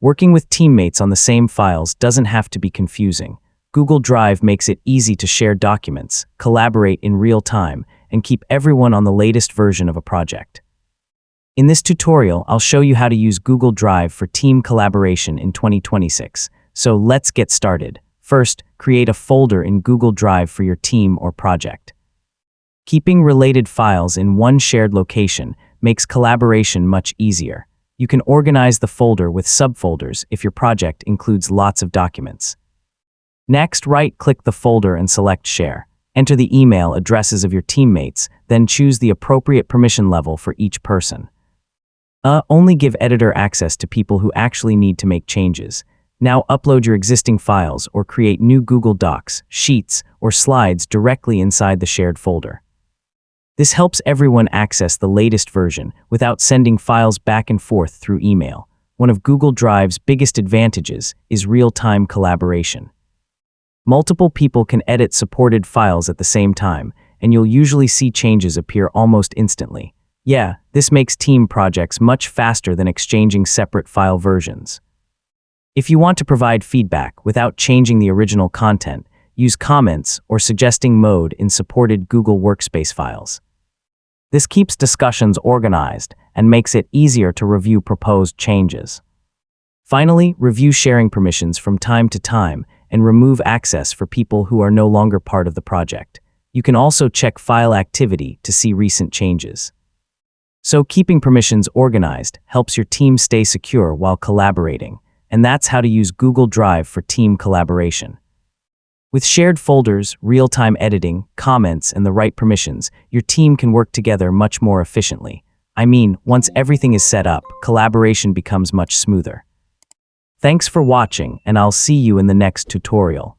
Working with teammates on the same files doesn't have to be confusing. Google Drive makes it easy to share documents, collaborate in real time, and keep everyone on the latest version of a project. In this tutorial, I'll show you how to use Google Drive for team collaboration in 2026. So let's get started. First, create a folder in Google Drive for your team or project. Keeping related files in one shared location makes collaboration much easier. You can organize the folder with subfolders if your project includes lots of documents. Next, right-click the folder and select Share. Enter the email addresses of your teammates, then choose the appropriate permission level for each person. Only give editor access to people who actually need to make changes. Now upload your existing files or create new Google Docs, Sheets, or Slides directly inside the shared folder. This helps everyone access the latest version without sending files back and forth through email. One of Google Drive's biggest advantages is real-time collaboration. Multiple people can edit supported files at the same time, and you'll usually see changes appear almost instantly. Yeah, this makes team projects much faster than exchanging separate file versions. If you want to provide feedback without changing the original content, use comments or suggesting mode in supported Google Workspace files. This keeps discussions organized and makes it easier to review proposed changes. Finally, review sharing permissions from time to time and remove access for people who are no longer part of the project. You can also check file activity to see recent changes. So keeping permissions organized helps your team stay secure while collaborating, and that's how to use Google Drive for team collaboration. With shared folders, real-time editing, comments, and the right permissions, your team can work together much more efficiently. I mean, once everything is set up, collaboration becomes much smoother. Thanks for watching, and I'll see you in the next tutorial.